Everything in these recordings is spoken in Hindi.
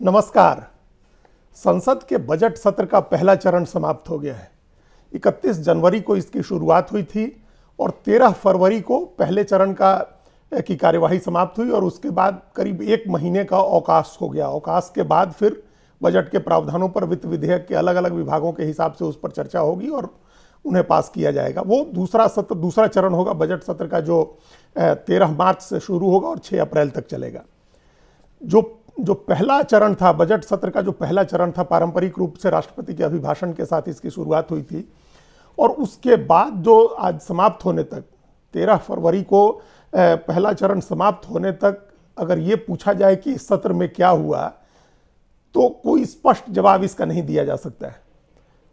नमस्कार। संसद के बजट सत्र का पहला चरण समाप्त हो गया है। 31 जनवरी को इसकी शुरुआत हुई थी और 13 फरवरी को पहले चरण की कार्यवाही समाप्त हुई और उसके बाद करीब एक महीने का अवकाश हो गया। अवकाश के बाद फिर बजट के प्रावधानों पर वित्त विधेयक के अलग अलग विभागों के हिसाब से उस पर चर्चा होगी और उन्हें पास किया जाएगा। वो दूसरा चरण होगा बजट सत्र का, जो 13 मार्च से शुरू होगा और 6 अप्रैल तक चलेगा। जो पहला चरण था, बजट सत्र का जो पहला चरण था, पारंपरिक रूप से राष्ट्रपति के अभिभाषण के साथ इसकी शुरुआत हुई थी और उसके बाद जो आज समाप्त होने तक 13 फरवरी को पहला चरण समाप्त होने तक अगर ये पूछा जाए कि इस सत्र में क्या हुआ, तो कोई स्पष्ट जवाब इसका नहीं दिया जा सकता है,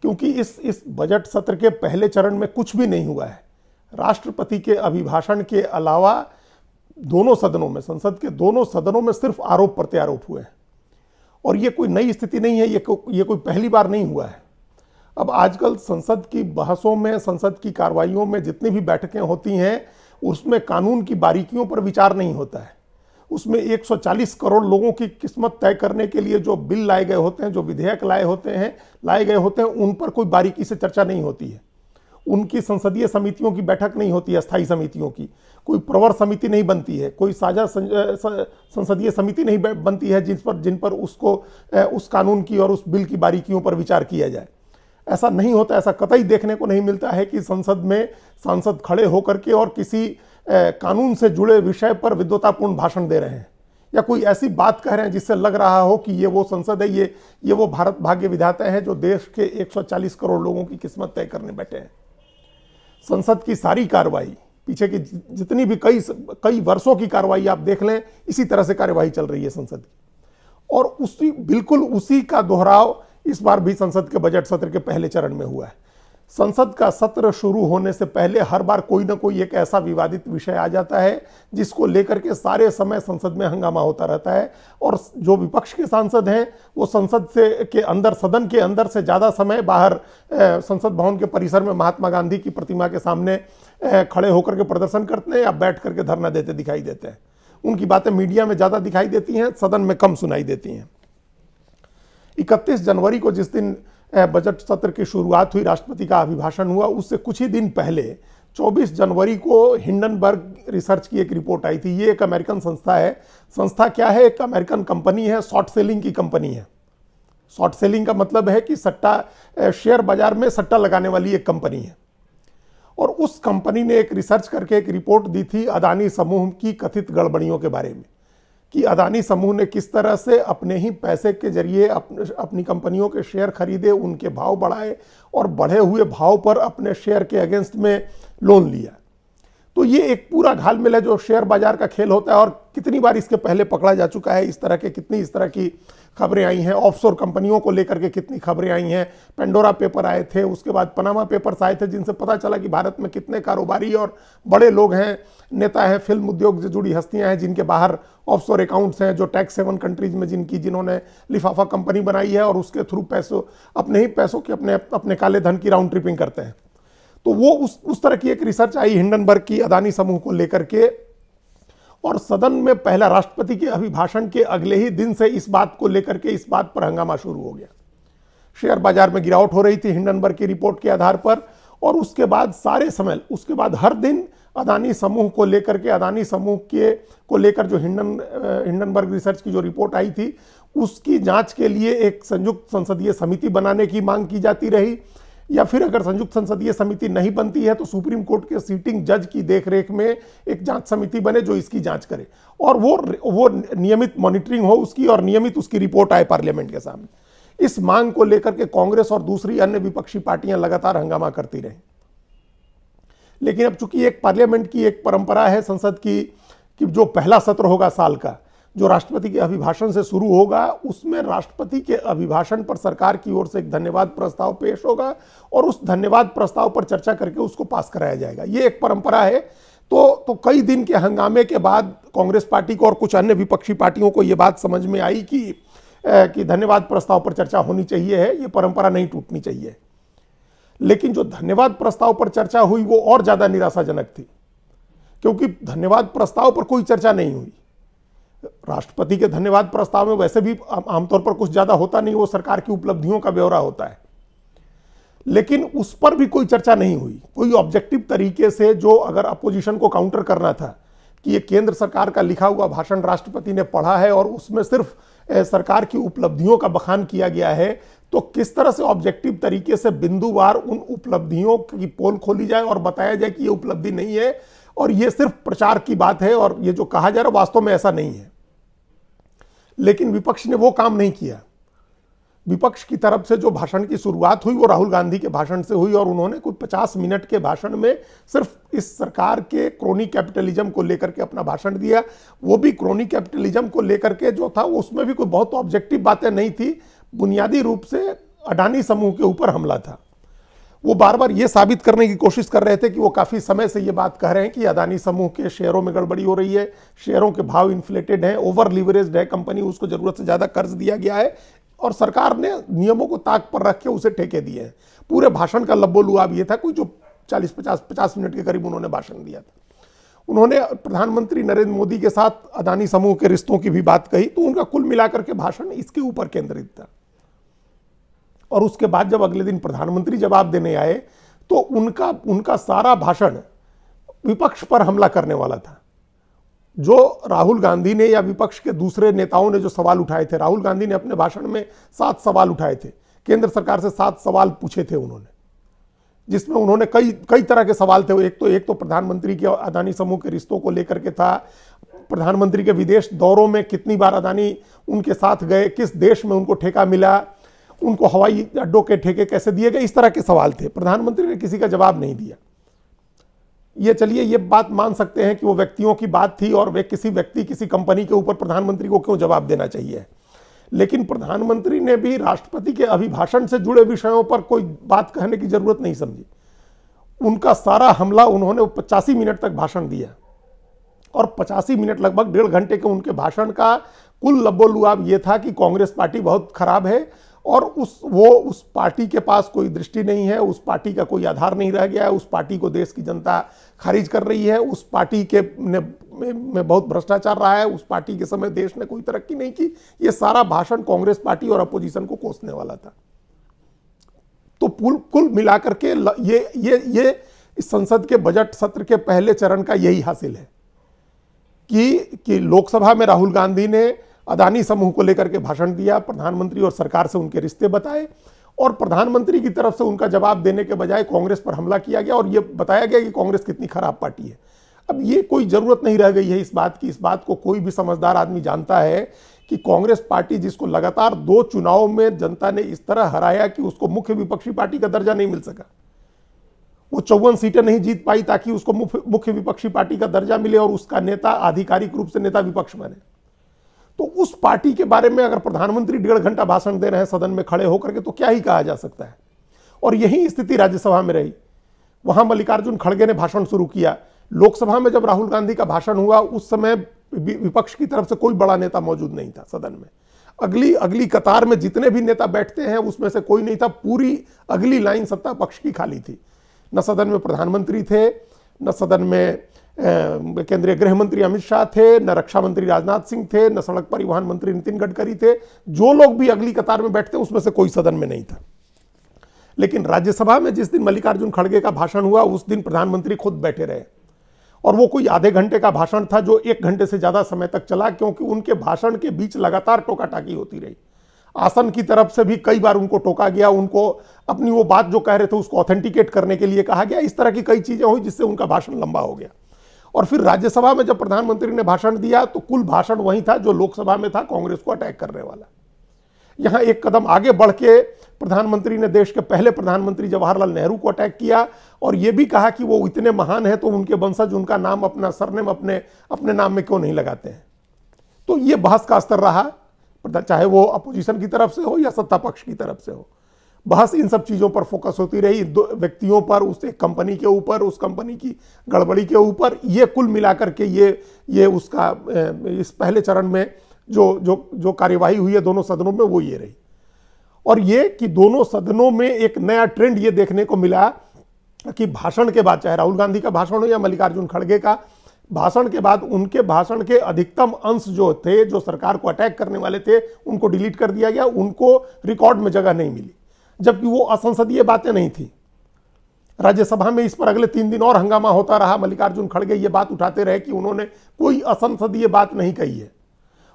क्योंकि इस बजट सत्र के पहले चरण में कुछ भी नहीं हुआ है। राष्ट्रपति के अभिभाषण के अलावा दोनों सदनों में, संसद के दोनों सदनों में सिर्फ आरोप प्रत्यारोप हुए हैं और ये कोई नई स्थिति नहीं है, ये कोई पहली बार नहीं हुआ है। अब आजकल संसद की बहसों में, संसद की कार्रवाइयों में जितनी भी बैठकें होती हैं, उसमें कानून की बारीकियों पर विचार नहीं होता है। उसमें 140 करोड़ लोगों की किस्मत तय करने के लिए जो बिल लाए गए होते हैं, जो विधेयक लाए गए होते हैं, उन पर कोई बारीकी से चर्चा नहीं होती है। उनकी संसदीय समितियों की बैठक नहीं होती है, अस्थायी समितियों की कोई प्रवर समिति नहीं बनती है, कोई साझा संसदीय समिति नहीं बनती है जिन पर उस कानून की और उस बिल की बारीकियों पर विचार किया जाए। ऐसा नहीं होता, ऐसा कतई देखने को नहीं मिलता है कि संसद में सांसद खड़े होकर के और किसी कानून से जुड़े विषय पर विद्वतापूर्ण भाषण दे रहे हैं या कोई ऐसी बात कह रहे हैं जिससे लग रहा हो कि ये वो संसद है, ये वो भारत भाग्य विधाता है जो देश के 140 करोड़ लोगों की किस्मत तय करने बैठे हैं। संसद की सारी कार्रवाई, पीछे की जितनी भी कई वर्षों की कार्रवाई आप देख लें, इसी तरह से कार्यवाही चल रही है संसद की और बिल्कुल उसी का दोहराव इस बार भी संसद के बजट सत्र के पहले चरण में हुआ है। संसद का सत्र शुरू होने से पहले हर बार कोई ना कोई एक ऐसा विवादित विषय आ जाता है जिसको लेकर के सारे समय संसद में हंगामा होता रहता है और जो विपक्ष के सांसद हैं वो सदन के अंदर से ज़्यादा समय बाहर संसद भवन के परिसर में महात्मा गांधी की प्रतिमा के सामने खड़े होकर के प्रदर्शन करते हैं या बैठ करके धरना देते दिखाई देते हैं। उनकी बातें मीडिया में ज़्यादा दिखाई देती हैं, सदन में कम सुनाई देती हैं। 31 जनवरी को जिस दिन बजट सत्र की शुरुआत हुई, राष्ट्रपति का अभिभाषण हुआ, उससे कुछ ही दिन पहले 24 जनवरी को हिंडनबर्ग रिसर्च की एक रिपोर्ट आई थी। ये एक अमेरिकन संस्था है। संस्था क्या है? एक अमेरिकन कंपनी है, शॉर्ट सेलिंग की कंपनी है। शॉर्ट सेलिंग का मतलब है कि शेयर बाजार में सट्टा लगाने वाली एक कंपनी है और उस कंपनी ने एक रिसर्च करके एक रिपोर्ट दी थी अदानी समूह की कथित गड़बड़ियों के बारे में, कि अदानी समूह ने किस तरह से अपने ही पैसे के जरिए अपनी कंपनियों के शेयर खरीदे, उनके भाव बढ़ाए और बढ़े हुए भाव पर अपने शेयर के अगेंस्ट में लोन लिया। तो ये एक पूरा घालमेल है जो शेयर बाजार का खेल होता है और कितनी बार इसके पहले पकड़ा जा चुका है। इस तरह की खबरें आई हैं। ऑफशोर कंपनियों को लेकर के कितनी खबरें आई हैं। पेंडोरा पेपर आए थे, उसके बाद पनामा पेपर्स आए थे, जिनसे पता चला कि भारत में कितने कारोबारी और बड़े लोग हैं, नेता हैं, फिल्म उद्योग से जुड़ी हस्तियां हैं जिनके बाहर ऑफशोर अकाउंट्स हैं, जो टैक्स हेवन कंट्रीज में जिन्होंने लिफाफा कंपनी बनाई है और उसके थ्रू अपने ही पैसों की अपने काले धन की राउंड ट्रिपिंग करते हैं। तो वो उस तरह की एक रिसर्च आई हिंडनबर्ग की अदानी समूह को लेकर के और सदन में पहला राष्ट्रपति के अभिभाषण के अगले ही दिन से इस बात को लेकर के इस बात पर हंगामा शुरू हो गया। शेयर बाजार में गिरावट हो रही थी हिंडनबर्ग की रिपोर्ट के आधार पर और उसके बाद हर दिन अदानी समूह को लेकर जो हिंडनबर्ग रिसर्च की जो रिपोर्ट आई थी उसकी जांच के लिए एक संयुक्त संसदीय समिति बनाने की मांग की जाती रही, या फिर अगर संयुक्त संसदीय समिति नहीं बनती है तो सुप्रीम कोर्ट के सीटिंग जज की देखरेख में एक जांच समिति बने जो इसकी जांच करे और वो नियमित मॉनिटरिंग हो उसकी और नियमित उसकी रिपोर्ट आए पार्लियामेंट के सामने। इस मांग को लेकर के कांग्रेस और दूसरी अन्य विपक्षी पार्टियां लगातार हंगामा करती रहीं। लेकिन अब चूंकि एक पार्लियामेंट की एक परंपरा है संसद की कि जो पहला सत्र होगा साल का, जो राष्ट्रपति के अभिभाषण से शुरू होगा, उसमें राष्ट्रपति के अभिभाषण पर सरकार की ओर से एक धन्यवाद प्रस्ताव पेश होगा और उस धन्यवाद प्रस्ताव पर चर्चा करके उसको पास कराया जाएगा। ये एक परंपरा है। तो कई दिन के हंगामे के बाद कांग्रेस पार्टी को और कुछ अन्य विपक्षी पार्टियों को ये बात समझ में आई कि धन्यवाद प्रस्ताव पर चर्चा होनी चाहिए है, ये परंपरा नहीं टूटनी चाहिए। लेकिन जो धन्यवाद प्रस्ताव पर चर्चा हुई वो और ज्यादा निराशाजनक थी, क्योंकि धन्यवाद प्रस्ताव पर कोई चर्चा नहीं हुई। राष्ट्रपति के धन्यवाद प्रस्ताव में वैसे भी आमतौर पर कुछ ज्यादा होता नहीं, वो सरकार की उपलब्धियों का ब्यौरा होता है, लेकिन उस पर भी कोई चर्चा नहीं हुई। कोई ऑब्जेक्टिव तरीके से जो अगर अपोजिशन को काउंटर करना था कि ये केंद्र सरकार का लिखा हुआ भाषण राष्ट्रपति ने पढ़ा है और उसमें सिर्फ सरकार की उपलब्धियों का बखान किया गया है, तो किस तरह से ऑब्जेक्टिव तरीके से बिंदुवार उन उपलब्धियों की पोल खोली जाए और बताया जाए कि ये उपलब्धि नहीं है और ये सिर्फ प्रचार की बात है और ये जो कहा जा रहा है वास्तव में ऐसा नहीं है। लेकिन विपक्ष ने वो काम नहीं किया। विपक्ष की तरफ से जो भाषण की शुरुआत हुई वो राहुल गांधी के भाषण से हुई और उन्होंने कुछ 50 मिनट के भाषण में सिर्फ इस सरकार के क्रोनी कैपिटलिज्म को लेकर के अपना भाषण दिया। वो भी क्रोनी कैपिटलिज्म को लेकर के जो था उसमें भी कोई बहुत ऑब्जेक्टिव बातें नहीं थी, बुनियादी रूप से अडानी समूह के ऊपर हमला था। वो बार बार ये साबित करने की कोशिश कर रहे थे कि वो काफी समय से ये बात कह रहे हैं कि अदानी समूह के शेयरों में गड़बड़ी हो रही है, शेयरों के भाव इन्फ्लेटेड हैं, ओवर लीवरेज्ड है कंपनी, उसको जरूरत से ज्यादा कर्ज दिया गया है और सरकार ने नियमों को ताक पर रख के उसे ठेके दिए हैं। पूरे भाषण का लब्बो-लुआब ये था, कोई जो 40-50 मिनट के करीब उन्होंने भाषण दिया था। उन्होंने प्रधानमंत्री नरेंद्र मोदी के साथ अदानी समूह के रिश्तों की भी बात कही, तो उनका कुल मिलाकर के भाषण इसके ऊपर केंद्रित था। और उसके बाद जब अगले दिन प्रधानमंत्री जवाब देने आए तो उनका सारा भाषण विपक्ष पर हमला करने वाला था। जो राहुल गांधी ने या विपक्ष के दूसरे नेताओं ने जो सवाल उठाए थे, राहुल गांधी ने अपने भाषण में 7 सवाल उठाए थे, केंद्र सरकार से 7 सवाल पूछे थे उन्होंने, जिसमें उन्होंने कई तरह के सवाल थे। एक तो प्रधानमंत्री के अदानी समूह के रिश्तों को लेकर के था, प्रधानमंत्री के विदेश दौरों में कितनी बार अदानी उनके साथ गए, किस देश में उनको ठेका मिला, उनको हवाई अड्डों के ठेके कैसे दिए गए, इस तरह के सवाल थे। प्रधानमंत्री ने किसी का जवाब नहीं दिया। ये चलिए ये बात मान सकते हैं कि वो व्यक्तियों की बात थी और वे किसी कंपनी के ऊपर प्रधानमंत्री को क्यों जवाब देना चाहिए, लेकिन प्रधानमंत्री ने भी राष्ट्रपति के अभिभाषण से जुड़े विषयों पर कोई बात कहने की जरूरत नहीं समझी। उनका सारा हमला, उन्होंने 85 मिनट तक भाषण दिया और 85 मिनट लगभग 1.5 घंटे के उनके भाषण का कुल लब्बो-लुआब ये था कि कांग्रेस पार्टी बहुत खराब है और उस पार्टी के पास कोई दृष्टि नहीं है, उस पार्टी का कोई आधार नहीं रह गया है, उस पार्टी को देश की जनता खारिज कर रही है, उस पार्टी के में बहुत भ्रष्टाचार रहा है, उस पार्टी के समय देश ने कोई तरक्की नहीं की। ये सारा भाषण कांग्रेस पार्टी और अपोजिशन को कोसने वाला था। तो कुल मिलाकर के ये इस संसद के बजट सत्र के पहले चरण का यही हासिल है कि लोकसभा में राहुल गांधी ने अदानी समूह को लेकर के भाषण दिया, प्रधानमंत्री और सरकार से उनके रिश्ते बताए और प्रधानमंत्री की तरफ से उनका जवाब देने के बजाय कांग्रेस पर हमला किया गया और यह बताया गया कि कांग्रेस कितनी खराब पार्टी है। अब ये कोई जरूरत नहीं रह गई है इस बात की। इस बात को कोई भी समझदार आदमी जानता है कि कांग्रेस पार्टी, जिसको लगातार 2 चुनाव में जनता ने इस तरह हराया कि उसको मुख्य विपक्षी पार्टी का दर्जा नहीं मिल सका, वो 54 सीटें नहीं जीत पाई ताकि उसको मुख्य विपक्षी पार्टी का दर्जा मिले और उसका नेता आधिकारिक रूप से नेता विपक्ष बने। तो उस पार्टी के बारे में अगर प्रधानमंत्री 1.5 घंटा भाषण दे रहे हैं सदन में खड़े होकर के, तो क्या ही कहा जा सकता है। और यही स्थिति राज्यसभा में रही। वहां मल्लिकार्जुन खड़गे ने भाषण शुरू किया। लोकसभा में जब राहुल गांधी का भाषण हुआ उस समय विपक्ष की तरफ से कोई बड़ा नेता मौजूद नहीं था सदन में। अगली कतार में जितने भी नेता बैठते हैं उसमें से कोई नहीं था। पूरी अगली लाइन सत्ता पक्ष की खाली थी। न सदन में प्रधानमंत्री थे, न सदन में केंद्रीय गृह मंत्री अमित शाह थे, न रक्षा मंत्री राजनाथ सिंह थे, न सड़क परिवहन मंत्री नितिन गडकरी थे। जो लोग भी अगली कतार में बैठते उसमें से कोई सदन में नहीं था। लेकिन राज्यसभा में जिस दिन मल्लिकार्जुन खड़गे का भाषण हुआ उस दिन प्रधानमंत्री खुद बैठे रहे और वो कोई आधे घंटे का भाषण था जो 1 घंटे से ज्यादा समय तक चला, क्योंकि उनके भाषण के बीच लगातार टोका-टाकी होती रही। आसन की तरफ से भी कई बार उनको टोका गया, उनको अपनी वो बात जो कह रहे थे उसको ऑथेंटिकेट करने के लिए कहा गया। इस तरह की कई चीजें हुई जिससे उनका भाषण लंबा हो गया। और फिर राज्यसभा में जब प्रधानमंत्री ने भाषण दिया तो कुल भाषण वही था जो लोकसभा में था, कांग्रेस को अटैक करने वाला। यहां एक कदम आगे बढ़ के प्रधानमंत्री ने देश के पहले प्रधानमंत्री जवाहरलाल नेहरू को अटैक किया और यह भी कहा कि वो इतने महान है तो उनके वंशज उनका नाम, अपना सरनेम अपने नाम में क्यों नहीं लगाते हैं। तो ये बहस का स्तर रहा, चाहे वो अपोजिशन की तरफ से हो या सत्ता पक्ष की तरफ से हो। बहस इन सब चीजों पर फोकस होती रही, 2 व्यक्तियों पर, उस एक कंपनी के ऊपर, उस कंपनी की गड़बड़ी के ऊपर। ये कुल मिलाकर के ये उसका इस पहले चरण में जो कार्यवाही हुई है दोनों सदनों में वो ये रही। और ये कि दोनों सदनों में एक नया ट्रेंड ये देखने को मिला कि भाषण के बाद, चाहे राहुल गांधी का भाषण हो या मल्लिकार्जुन खड़गे का, भाषण के बाद उनके भाषण के अधिकतम अंश जो थे, जो सरकार को अटैक करने वाले थे, उनको डिलीट कर दिया गया, उनको रिकॉर्ड में जगह नहीं मिली, जबकि वो असंसदीय बातें नहीं थी। राज्यसभा में इस पर अगले 3 दिन और हंगामा होता रहा। मल्लिकार्जुन खड़गे ये बात उठाते रहे कि उन्होंने कोई असंसदीय बात नहीं कही है।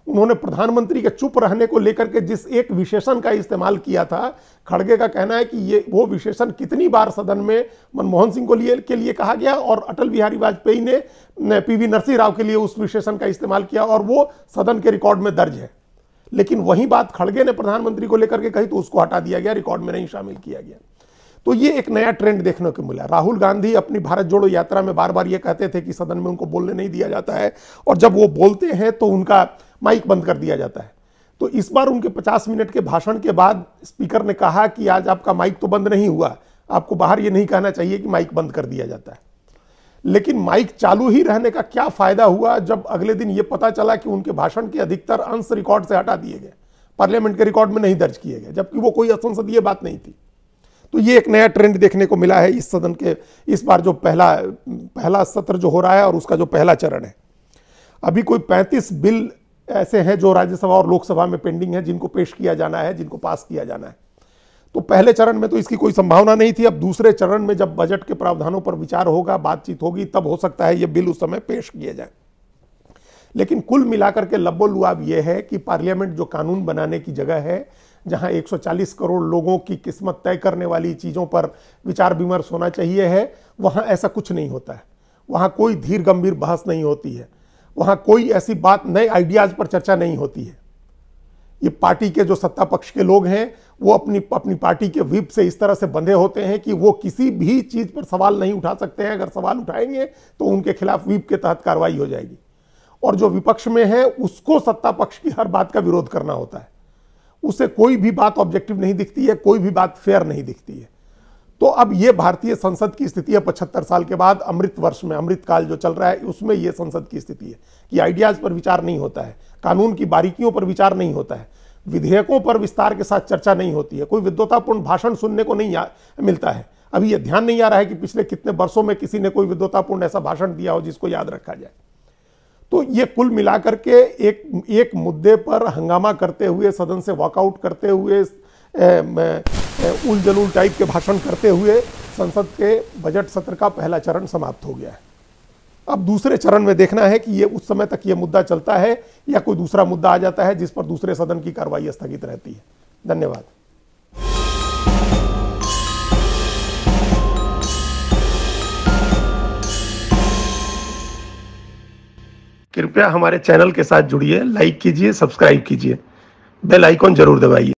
उन्होंने प्रधानमंत्री के चुप रहने को लेकर के जिस एक विशेषण का इस्तेमाल किया था, खड़गे का कहना है कि ये वो विशेषण कितनी बार सदन में मनमोहन सिंह के लिए कहा गया और अटल बिहारी वाजपेयी ने पीवी नरसिंह राव के लिए उस विशेषण का इस्तेमाल किया और वो सदन के रिकॉर्ड में दर्ज है। लेकिन वही बात खड़गे ने प्रधानमंत्री को लेकर के कही तो उसको हटा दिया गया, रिकॉर्ड में नहीं शामिल किया गया। तो ये एक नया ट्रेंड देखने को मिला। राहुल गांधी अपनी भारत जोड़ो यात्रा में बार बार ये कहते थे कि सदन में उनको बोलने नहीं दिया जाता है, और जब वो बोलते हैं तो उनका माइक बंद कर दिया जाता है। तो इस बार उनके 50 मिनट के भाषण के बाद स्पीकर ने कहा कि आज आपका माइक तो बंद नहीं हुआ, आपको बाहर ये नहीं कहना चाहिए कि माइक बंद कर दिया जाता है। लेकिन माइक चालू ही रहने का क्या फायदा हुआ जब अगले दिन ये पता चला कि उनके भाषण के अधिकतर अंश रिकॉर्ड से हटा दिए गए, पार्लियामेंट के रिकॉर्ड में नहीं दर्ज किए गए, जबकि वो कोई असंसदीय बात नहीं थी। तो ये एक नया ट्रेंड देखने को मिला है इस सदन के इस बार जो पहला सत्र जो हो रहा है और उसका जो पहला चरण है। अभी कोई 35 बिल ऐसे हैं जो राज्यसभा और लोकसभा में पेंडिंग है, जिनको पेश किया जाना है, जिनको पास किया जाना है। तो पहले चरण में तो इसकी कोई संभावना नहीं थी। अब दूसरे चरण में जब बजट के प्रावधानों पर विचार होगा, बातचीत होगी, तब हो सकता है ये बिल उस समय पेश किए जाए। लेकिन कुल मिलाकर के लब्बो-लुआब यह है कि पार्लियामेंट जो कानून बनाने की जगह है, जहां 140 करोड़ लोगों की किस्मत तय करने वाली चीज़ों पर विचार विमर्श होना चाहिए है, वहां ऐसा कुछ नहीं होता है। वहां कोई धीर गंभीर बहस नहीं होती है, वहां कोई ऐसी बात, नए आइडियाज़ पर चर्चा नहीं होती है। ये पार्टी के जो सत्ता पक्ष के लोग हैं वो अपनी पार्टी के व्हिप से इस तरह से बंधे होते हैं कि वो किसी भी चीज़ पर सवाल नहीं उठा सकते हैं। अगर सवाल उठाएंगे तो उनके खिलाफ व्हिप के तहत कार्रवाई हो जाएगी, और जो विपक्ष में है उसको सत्ता पक्ष की हर बात का विरोध करना होता है। उसे कोई भी बात ऑब्जेक्टिव नहीं दिखती है, कोई भी बात फेयर नहीं दिखती है। तो अब ये भारतीय संसद की स्थिति है 75 साल के बाद, अमृत वर्ष में, अमृत काल जो चल रहा है उसमें ये संसद की स्थिति है कि आइडियाज़ पर विचार नहीं होता है, कानून की बारीकियों पर विचार नहीं होता है, विधेयकों पर विस्तार के साथ चर्चा नहीं होती है, कोई विद्वतापूर्ण भाषण सुनने को नहीं मिलता है। अभी ये ध्यान नहीं आ रहा है कि पिछले कितने वर्षों में किसी ने कोई विद्वतापूर्ण ऐसा भाषण दिया हो जिसको याद रखा जाए। तो ये कुल मिलाकर के एक मुद्दे पर हंगामा करते हुए, सदन से वॉकआउट करते हुए, उल जलूल टाइप के भाषण करते हुए संसद के बजट सत्र का पहला चरण समाप्त हो गया है। अब दूसरे चरण में देखना है कि ये उस समय तक ये मुद्दा चलता है या कोई दूसरा मुद्दा आ जाता है जिस पर दूसरे सदन की कार्रवाई स्थगित रहती है। धन्यवाद। कृपया हमारे चैनल के साथ जुड़िए, लाइक कीजिए, सब्सक्राइब कीजिए, बेल आइकॉन जरूर दबाइए।